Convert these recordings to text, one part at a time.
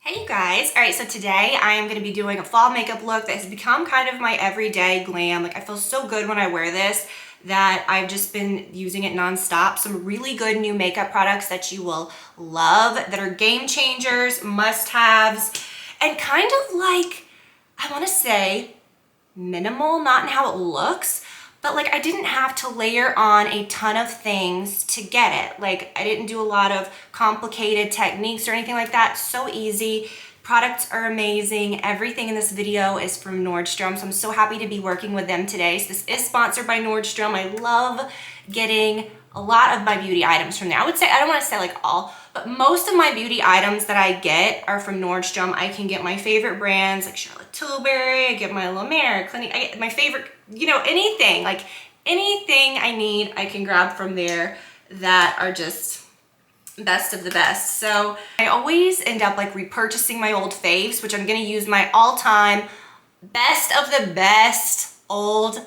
Hey you guys. All right, so today I am going to be doing a fall makeup look that has become kind of my everyday glam. Like I feel so good when I wear this that I've just been using it nonstop. Some really good new makeup products that you will love, that are game changers, must-haves, and kind of like, I want to say minimal, not in how it looks, but like I didn't have to layer on a ton of things to get it. Like I didn't do a lot of complicated techniques or anything like that. So easy. Products are amazing. Everything in this video is from Nordstrom, so I'm so happy to be working with them today. So this is sponsored by Nordstrom. I love getting a lot of my beauty items from there. I would say, I don't want to say like all, but most of my beauty items that I get are from Nordstrom. I can get my favorite brands like Charlotte Tilbury, I get my La Mer, Clinique, I get my favorite, anything, like anything I need, I can grab from there that are just best of the best. So I always end up like repurchasing my old faves, which I'm gonna use my all-time best of the best old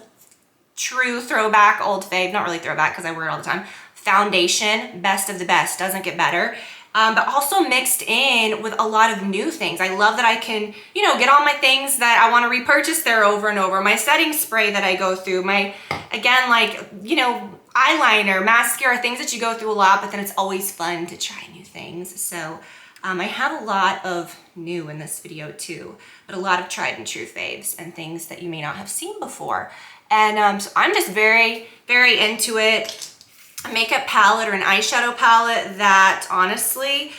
true throwback old fave, not really throwback because I wear it all the time, foundation, best of the best, doesn't get better. But also mixed in with a lot of new things. I love that I can, get all my things that I want to repurchase there over and over. My setting spray that I go through, my, again, like, eyeliner, mascara, things that you go through a lot, but then it's always fun to try new things. So I have a lot of new in this video too, but a lot of tried and true faves and things that you may not have seen before. And so I'm just very, very into it. A makeup palette or an eyeshadow palette that honestly,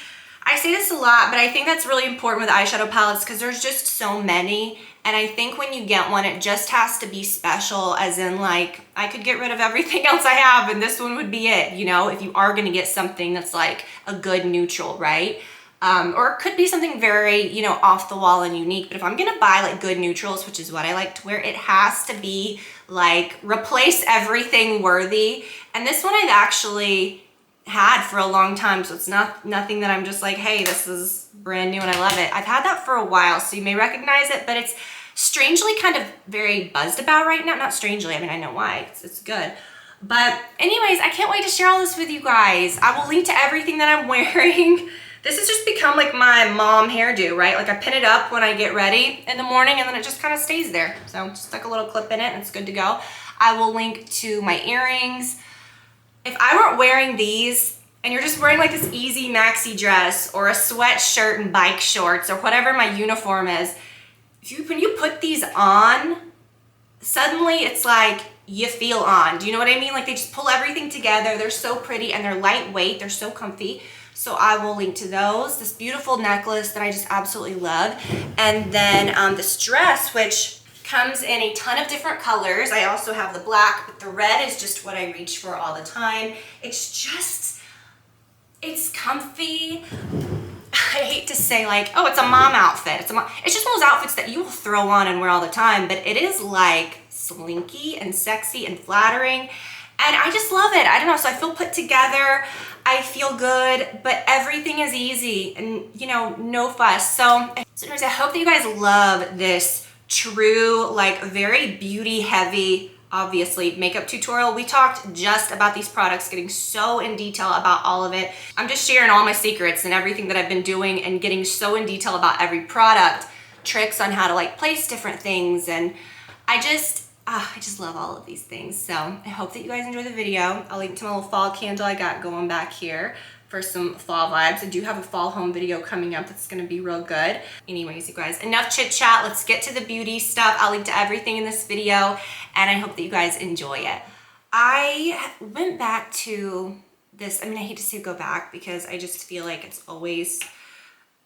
I say this a lot, but I think that's really important with eyeshadow palettes because there's just so many. And I think when you get one, it just has to be special, as in like, I could get rid of everything else I have and this one would be it, if you are gonna get something that's like a good neutral, right? Or it could be something very, off the wall and unique. But if I'm gonna buy like good neutrals, which is what I like to wear, it has to be like replace everything worthy. And this one I've actually had for a long time. So it's nothing that I'm just like, hey, this is brand new and I love it. I've had that for a while, so you may recognize it, but it's strangely kind of very buzzed about right now. Not strangely, I mean, I know why, it's good. But anyways, I can't wait to share all this with you guys. I will link to everything that I'm wearing. This has just become like my mom hairdo, right? Like I pin it up when I get ready in the morning and then it just kind of stays there. So just like a little clip in it and it's good to go. I will link to my earrings. If I weren't wearing these and you're just wearing like this easy maxi dress or a sweatshirt and bike shorts or whatever my uniform is, when you put these on, suddenly it's like you feel on. Do you know what I mean? Like they just pull everything together. They're so pretty and they're lightweight. They're so comfy. So I will link to those. This beautiful necklace that I just absolutely love. And then this dress, which comes in a ton of different colors. I also have the black, but the red is just what I reach for all the time. It's comfy. I hate to say like, oh, it's a mom outfit. It's just one of those outfits that you will throw on and wear all the time, but it is like slinky and sexy and flattering. And I just love it. I don't know, so I feel put together. I feel good, but everything is easy and, no fuss. So anyways, I hope that you guys love this true, like very beauty heavy, obviously, makeup tutorial. We talked just about these products, getting so in detail about all of it. I'm just sharing all my secrets and everything that I've been doing and getting so in detail about every product, tricks on how to like place different things. And I just love all of these things. So I hope that you guys enjoy the video. I'll link to my little fall candle I got going back here for some fall vibes. I do have a fall home video coming up that's gonna be real good. Anyways, you guys, enough chit chat. Let's get to the beauty stuff. I'll link to everything in this video and I hope that you guys enjoy it. I went back to this, I hate to say go back because I just feel like it's always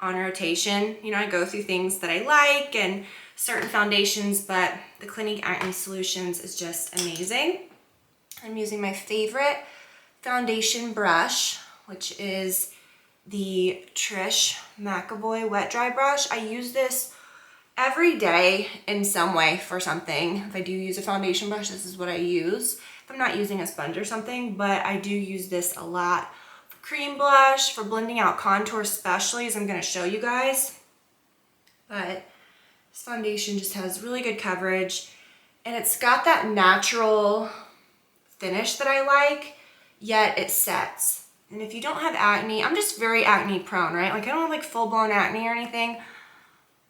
on rotation. I go through things that I like and certain foundations, but the Clinique Acne Solutions is just amazing. I'm using my favorite foundation brush, which is the Trish McAvoy Wet Dry Brush. I use this every day in some way for something. If I do use a foundation brush, this is what I use. If I'm not using a sponge or something, but I do use this a lot for cream blush, for blending out contour especially, as I'm gonna show you guys. But this foundation just has really good coverage and it's got that natural finish that I like, yet it sets. And if you don't have acne, I'm just very acne prone, right? Like I don't have like full-blown acne or anything,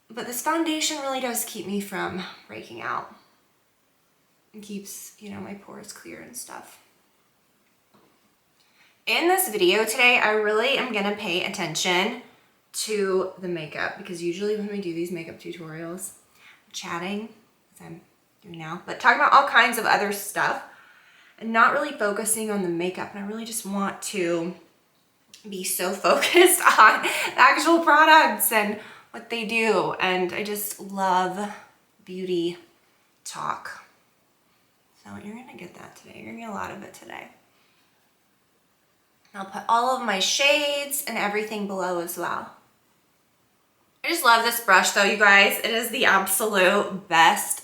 but this foundation really does keep me from breaking out and keeps, you know, my pores clear and stuff. In this video today, I really am gonna pay attention to the makeup, because usually when we do these makeup tutorials, I'm chatting, as I'm doing now, but talking about all kinds of other stuff and not really focusing on the makeup. And I really just want to be so focused on the actual products and what they do. And I just love beauty talk. So you're gonna get that today. You're gonna get a lot of it today. I'll put all of my shades and everything below as well. I just love this brush though, you guys. It is the absolute best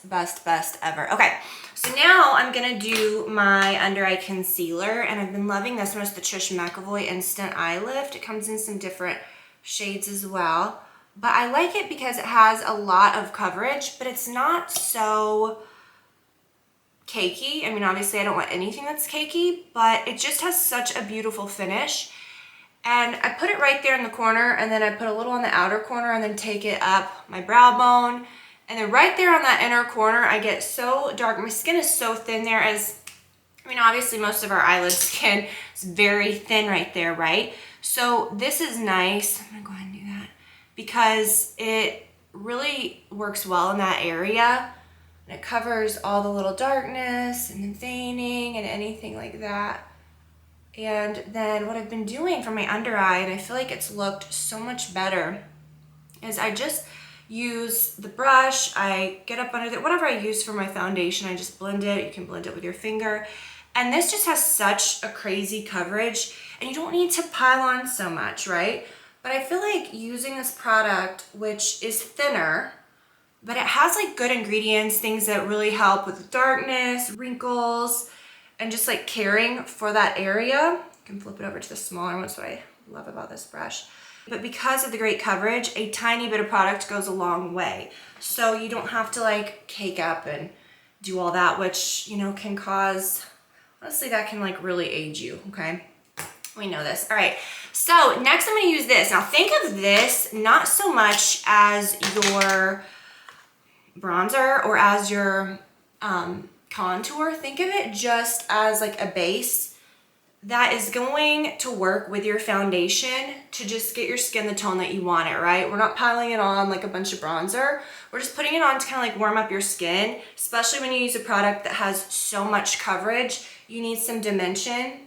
ever. Okay, so now I'm gonna do my under eye concealer, and I've been loving this one. It's the Trish McEvoy Instant Eye Lift. It comes in some different shades as well, but I like it because it has a lot of coverage, but it's not so cakey. I mean, obviously I don't want anything that's cakey, but it just has such a beautiful finish. And I put it right there in the corner, and then I put a little on the outer corner, and then take it up my brow bone. And then right there on that inner corner, I get so dark. My skin is so thin there, as, I mean, obviously most of our eyelid skin is very thin right there, right? So this is nice. I'm gonna go ahead and do that because it really works well in that area. And it covers all the little darkness and the veining and anything like that. And then what I've been doing for my under eye, and I feel like it's looked so much better, is I just use the brush. I get up under it, whatever I use for my foundation, I just blend it. You can blend it with your finger. And this just has such a crazy coverage, and you don't need to pile on so much, right? But I feel like using this product, which is thinner, but it has like good ingredients, things that really help with darkness, wrinkles, and just like caring for that area. You can flip it over to the smaller one. That's what I love about this brush. But because of the great coverage, a tiny bit of product goes a long way. So you don't have to like cake up and do all that, which, you know, can cause, honestly, that can like really age you, okay? We know this. All right, so next I'm gonna use this. Now think of this not so much as your bronzer or as your contour. Think of it just as like a base that is going to work with your foundation to just get your skin the tone that you want it, right? We're not piling it on like a bunch of bronzer. We're just putting it on to kind of like warm up your skin, especially when you use a product that has so much coverage. You need some dimension.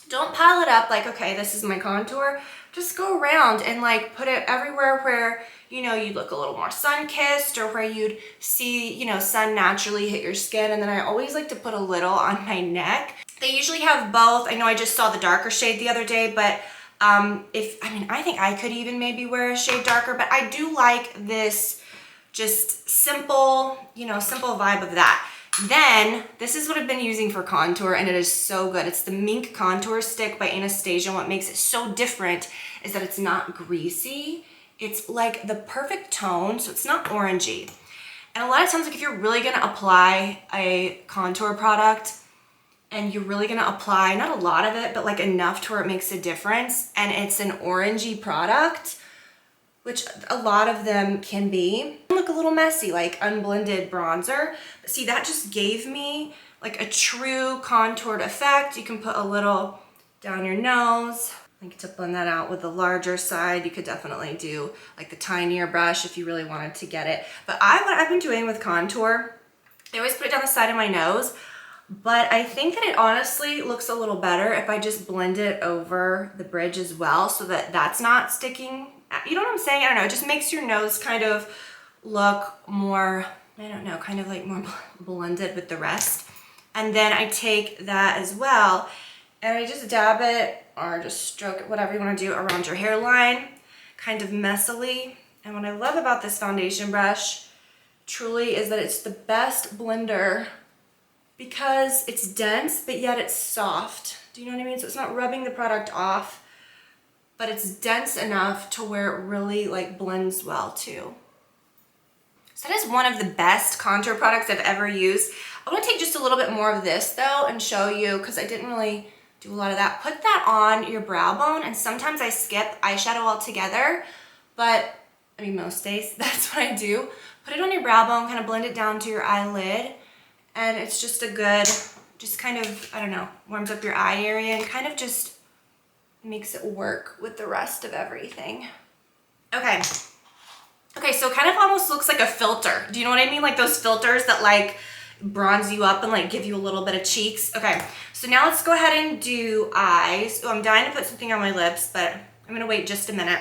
Don't pile it up like, okay, this is my contour. Just go around and like put it everywhere where, you know, you look a little more sun-kissed, or where you'd see, you know, sun naturally hit your skin. And then I always like to put a little on my neck. They usually have both. I know I just saw the darker shade the other day, but I think I could even maybe wear a shade darker, but I do like this just simple, you know, simple vibe of that. Then this is what I've been using for contour, and it is so good. It's the Mink Contour Stick by Anastasia. What makes it so different is that it's not greasy. It's like the perfect tone, so it's not orangey. And a lot of times, like if you're really gonna apply a contour product, and you're really gonna apply, not a lot of it, but like enough to where it makes a difference, and it's an orangey product, which a lot of them can be, look a little messy, like unblended bronzer. But see, that just gave me like a true contoured effect. You can put a little down your nose. Like to blend that out with the larger side. You could definitely do like the tinier brush if you really wanted to get it. But what I've been doing with contour, I always put it down the side of my nose, but I think that it honestly looks a little better if I just blend it over the bridge as well, so that that's not sticking. You know what I'm saying? I don't know. It just makes your nose kind of look more, I don't know, kind of like more blended with the rest. And then I take that as well, and I just dab it or just stroke it, whatever you want to do, around your hairline, kind of messily. And what I love about this foundation brush truly is that it's the best blender because it's dense, but yet it's soft. Do you know what I mean? So it's not rubbing the product off, but it's dense enough to where it really like blends well too. So that is one of the best contour products I've ever used. I want to take just a little bit more of this though and show you, because I didn't really do a lot of that. Put that on your brow bone, and sometimes I skip eyeshadow altogether, but I mean most days that's what I do. Put it on your brow bone, kind of blend it down to your eyelid, and it's just a good, just kind of, I don't know, warms up your eye area and kind of just makes it work with the rest of everything. Okay. Okay, so it kind of almost looks like a filter. Do you know what I mean? Like those filters that like bronze you up and like give you a little bit of cheeks. Okay, so now let's go ahead and do eyes. Oh, I'm dying to put something on my lips, but I'm gonna wait just a minute.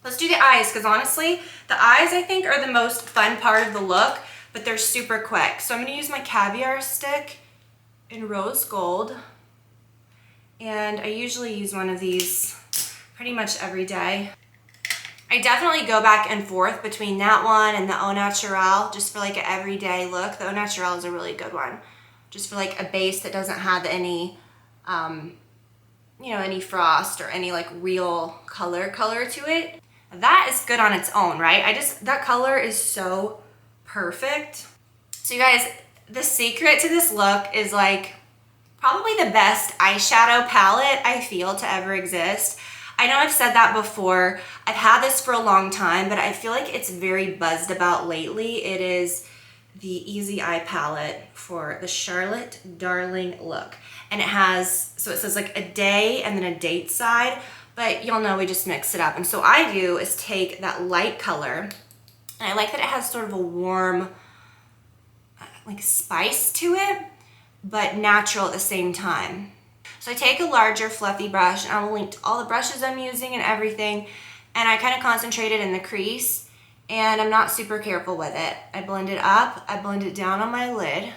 Let's do the eyes, because honestly, the eyes I think are the most fun part of the look, but they're super quick. So I'm gonna use my caviar stick in rose gold. And I usually use one of these pretty much every day. I definitely go back and forth between that one and the Au Naturel just for like an everyday look. The Au Naturel is a really good one. Just for like a base that doesn't have any, you know, any frost or any like real color to it. That is good on its own, right? That color is so perfect. So you guys, the secret to this look is like probably the best eyeshadow palette I feel to ever exist. I know I've said that before. I've had this for a long time, but I feel like it's very buzzed about lately. It is the Easy Eye palette for the Charlotte Darling look. And it has, so it says like a day and then a date side, but y'all know we just mix it up. And so I do is take that light color, and I like that it has sort of a warm like spice to it, but natural at the same time. So I take a larger fluffy brush, and I will link to all the brushes I'm using and everything, and I kind of concentrate it in the crease, and I'm not super careful with it. I blend it up, I blend it down on my lid.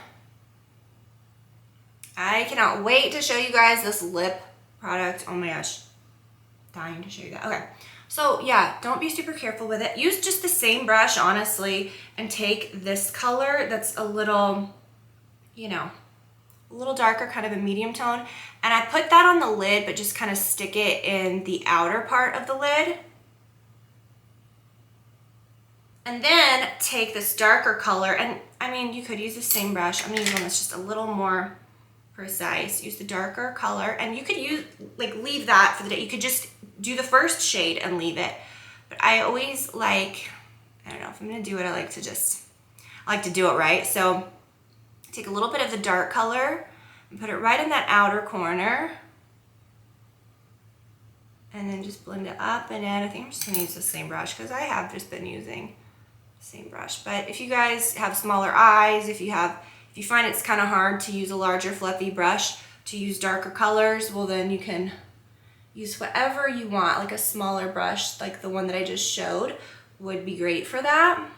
I cannot wait to show you guys this lip product. Oh my gosh, dying to show you that. Okay, so yeah, don't be super careful with it. Use just the same brush, honestly, and take this color that's a little, you know, a little darker, kind of a medium tone, and I put that on the lid, but just kind of stick it in the outer part of the lid. And then take this darker color, and I mean, you could use the same brush. I'm gonna use one that's just a little more precise. Use the darker color, and you could use, like, leave that for the day. You could just do the first shade and leave it. But I always like, I don't know, if I'm gonna do it, I like to do it right. So take a little bit of the dark color and put it right in that outer corner. And then just blend it up and in. I think I'm just gonna use the same brush because I have just been using the same brush. But if you guys have smaller eyes, if you find it's kind of hard to use a larger fluffy brush to use darker colors, well then you can use whatever you want. Like a smaller brush, like the one that I just showed, would be great for that.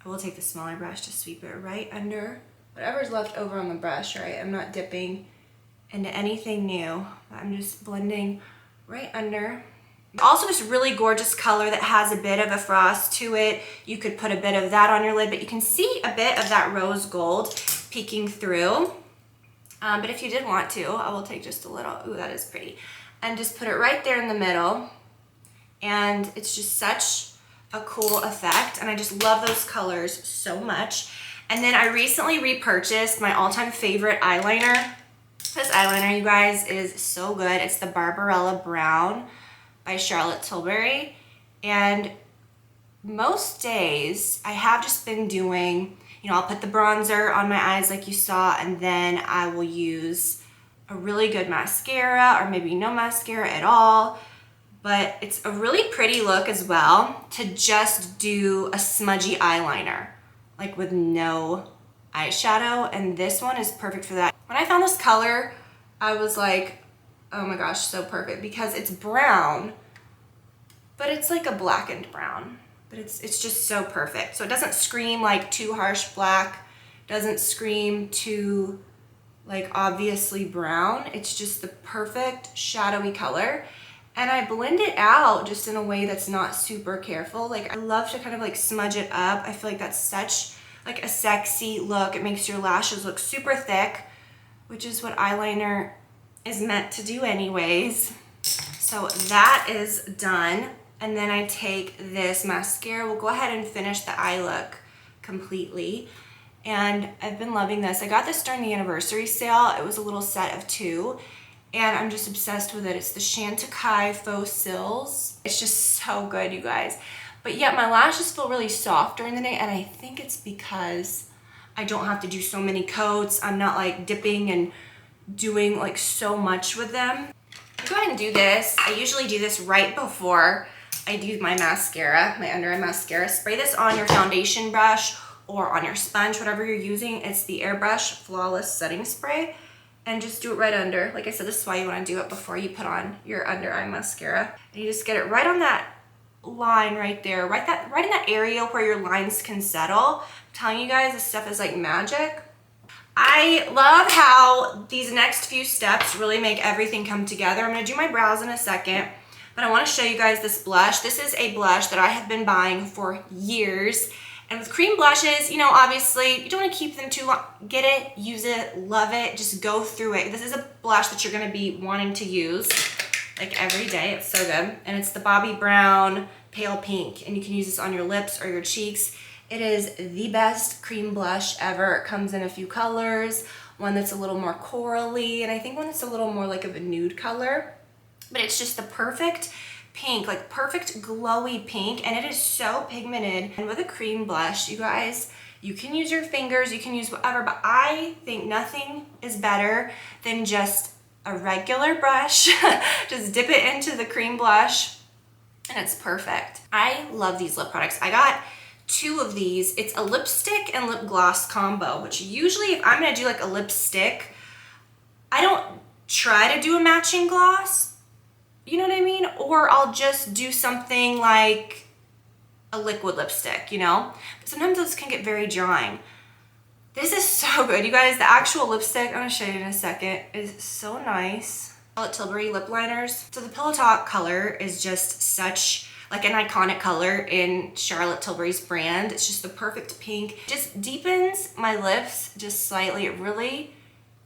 I will take the smaller brush to sweep it right under whatever's left over on the brush, right? I'm not dipping into anything new. I'm just blending right under. Also, this really gorgeous color that has a bit of a frost to it. You could put a bit of that on your lid, but you can see a bit of that rose gold peeking through. But if you did want to, I will take just a little, ooh, that is pretty, and just put it right there in the middle. And it's just such a cool effect, and I just love those colors so much. And then I recently repurchased my all-time favorite eyeliner. This eyeliner, you guys, is so good. It's the Barbarella Brown by Charlotte Tilbury. And most days I have just been doing, you know, I'll put the bronzer on my eyes like you saw, and then I will use a really good mascara, or maybe no mascara at all. But it's a really pretty look as well to just do a smudgy eyeliner, like with no eyeshadow, and this one is perfect for that. When I found this color, I was like, oh my gosh, so perfect, because it's brown, but it's like a blackened brown, but it's just so perfect. So it doesn't scream like too harsh black, doesn't scream too like obviously brown. It's just the perfect shadowy color. And I blend it out just in a way that's not super careful. Like, I love to kind of like smudge it up. I feel like that's such like a sexy look. It makes your lashes look super thick, which is what eyeliner is meant to do anyways. So that is done. And then I take this mascara. We'll go ahead and finish the eye look completely. And I've been loving this. I got this during the anniversary sale. It was a little set of 2. and I'm just obsessed with it. It's the Chantecaille Faux Cils. It's just so good, you guys. But yet my lashes feel really soft during the day, and I think it's because I don't have to do so many coats. I'm not like dipping and doing like so much with them. Go ahead and do this. I usually do this right before I do my mascara, my under eye mascara. Spray this on your foundation brush or on your sponge, whatever you're using. It's the Airbrush Flawless Setting Spray. And just do it right under. Like I said, this is why you want to do it before you put on your under eye mascara. And you just get it right on that line right there, right in that area where your lines can settle. I'm telling you guys, this stuff is like magic. I love how these next few steps really make everything come together. I'm going to do my brows in a second, but I want to show you guys this blush. This is a blush that I have been buying for years. And with cream blushes, you know, obviously you don't want to keep them too long. Get it, use it, love it, just go through it. This is a blush that you're going to be wanting to use like every day. It's so good. And it's the Bobbi Brown Pale Pink, and you can use this on your lips or your cheeks. It is the best cream blush ever. It comes in a few colors, one that's a little more corally, and I think one that's a little more like of a nude color. But it's just the perfect pink, like perfect glowy pink, and it is so pigmented. And with a cream blush, you guys, you can use your fingers, you can use whatever, but I think nothing is better than just a regular brush. Just dip it into the cream blush and it's perfect. I love these lip products. I got 2 of these. It's a lipstick and lip gloss combo, which usually if I'm gonna do like a lipstick, I don't try to do a matching gloss. You know what I mean? Or I'll just do something like a liquid lipstick, you know? But sometimes those can get very drying. This is so good. You guys, the actual lipstick, I'm gonna show you in a second, is so nice. Charlotte Tilbury lip liners. So the Pillow Talk color is just such like an iconic color in Charlotte Tilbury's brand. It's just the perfect pink. Just deepens my lips just slightly. It really,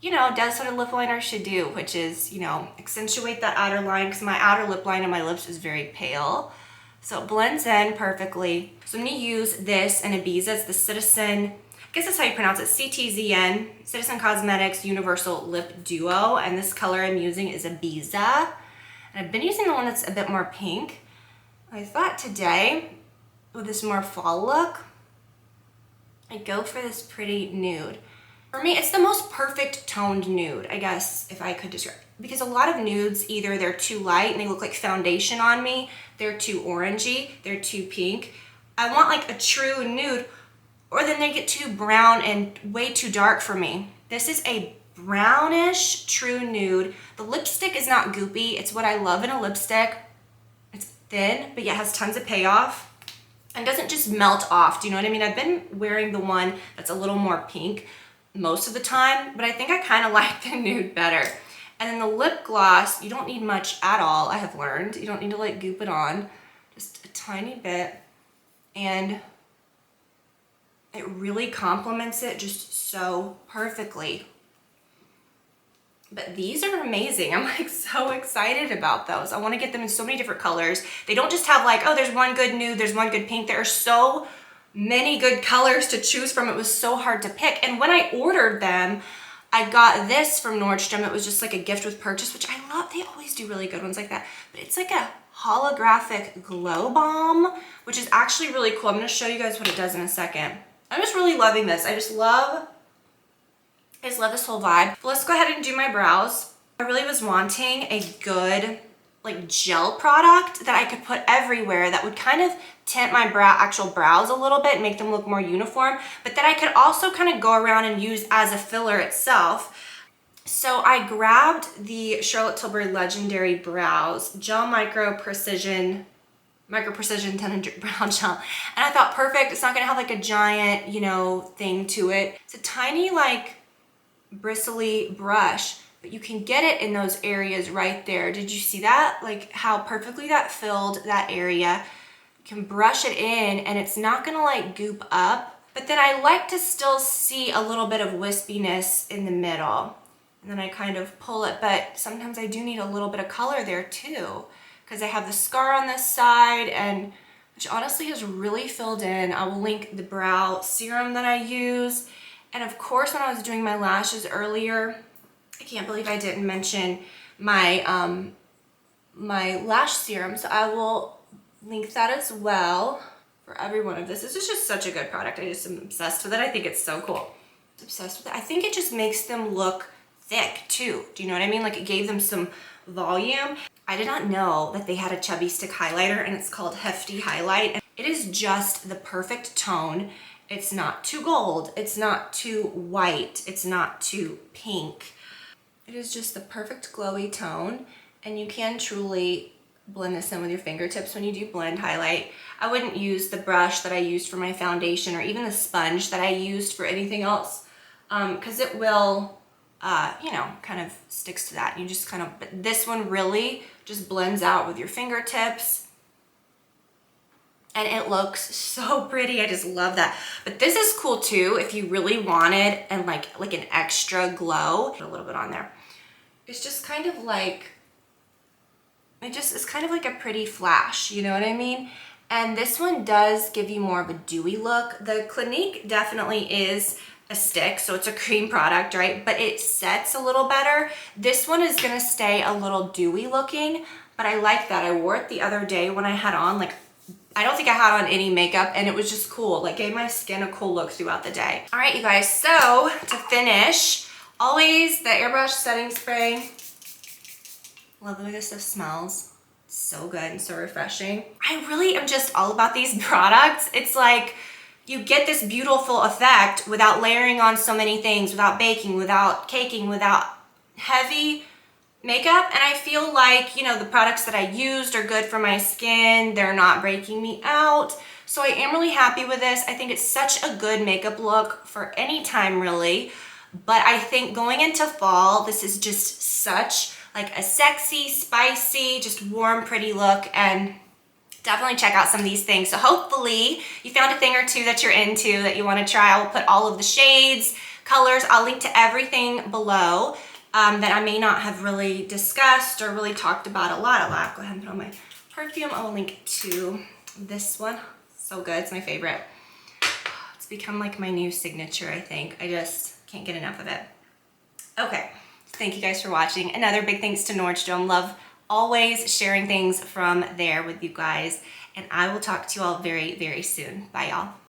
you know, does what a lip liner should do, which is, you know, accentuate that outer line, because my outer lip line on my lips is very pale. So it blends in perfectly. So I'm gonna use this in Ibiza. It's the Citizen, I guess that's how you pronounce it, CTZN, Citizen Cosmetics Universal Lip Duo. And this color I'm using is Ibiza. And I've been using the one that's a bit more pink. I thought today, with this more fall look, I'd go for this pretty nude. For me, it's the most perfect toned nude, I guess, if I could describe. Because a lot of nudes, either they're too light and they look like foundation on me, they're too orangey, they're too pink. I want like a true nude, or then they get too brown and way too dark for me. This is a brownish true nude. The lipstick is not goopy. It's what I love in a lipstick. It's thin, but yet has tons of payoff and doesn't just melt off. Do you know what I mean? I've been wearing the one that's a little more pink most of the time, but I think I kind of like the nude better. And then the lip gloss, you don't need much at all, I have learned. You don't need to like goop it on, just a tiny bit. And it really complements it just so perfectly. But these are amazing. I'm like so excited about those. I want to get them in so many different colors. They don't just have like, oh, there's one good nude, there's one good pink. There are so many good colors to choose from. It was so hard to pick. And when I ordered them, I got this from Nordstrom. It was just like a gift with purchase, which I love. They always do really good ones like that. But it's like a holographic glow bomb, which is actually really cool. I'm going to show you guys what it does in a second. I'm just really loving this. I just love this whole vibe. But let's go ahead and do my brows. I really was wanting a good like gel product that I could put everywhere that would kind of tint my actual brows a little bit and make them look more uniform, but that I could also kind of go around and use as a filler itself. So I grabbed the Charlotte Tilbury Legendary Brows Gel Micro Precision 1000 brow gel, and I thought perfect. It's not gonna have like a giant, you know, thing to it. It's a tiny like bristly brush, but you can get it in those areas right there. Did you see that? Like how perfectly that filled that area. You can brush it in and it's not gonna like goop up, but then I like to still see a little bit of wispiness in the middle. And then I kind of pull it, but sometimes I do need a little bit of color there too, because I have the scar on this side, and which honestly has really filled in. I will link the brow serum that I use. And of course, when I was doing my lashes earlier, I can't believe I didn't mention my lash serum, so I will link that as well for every one of this. This is just such a good product. I just am obsessed with it. I think it's so cool. Obsessed with it. I think it just makes them look thick too. Do you know what I mean? Like, it gave them some volume. I did not know that they had a chubby stick highlighter, and it's called Hefty Highlight. And it is just the perfect tone. It's not too gold. It's not too white. It's not too pink. It is just the perfect glowy tone, and you can truly blend this in with your fingertips when you do blend highlight. I wouldn't use the brush that I used for my foundation, or even the sponge that I used for anything else, because it will, you know, kind of sticks to that. You just kind of, but this one really just blends out with your fingertips, and it looks so pretty. I just love that. But this is cool too if you really wanted and like an extra glow. Put a little bit on there. It's just kind of like, it's kind of like a pretty flash, you know what I mean? And this one does give you more of a dewy look. The Clinique definitely is a stick, so it's a cream product, right? But it sets a little better. This one is gonna stay a little dewy looking, but I like that. I wore it the other day when I had on, like, I don't think I had on any makeup, and it was just cool. Like, gave my skin a cool look throughout the day. All right, you guys, so to finish, always the airbrush setting spray. Love the way this stuff smells. It's so good and so refreshing. I really am just all about these products. It's like you get this beautiful effect without layering on so many things, without baking, without caking, without heavy makeup. And I feel like, you know, the products that I used are good for my skin. They're not breaking me out. So I am really happy with this. I think it's such a good makeup look for any time, really. But I think going into fall, this is just such like a sexy, spicy, just warm, pretty look, and definitely check out some of these things. So hopefully you found a thing or two that you're into, that you want to try. I will put all of the shades, colors, I'll link to everything below that I may not have really discussed or really talked about a lot. Go ahead and put on my perfume. I will link to this one. So good, it's my favorite. It's become like my new signature, I think. I just can't get enough of it. Okay. Thank you guys for watching. Another big thanks to Nordstrom. Love always sharing things from there with you guys. And I will talk to you all very, very soon. Bye, y'all.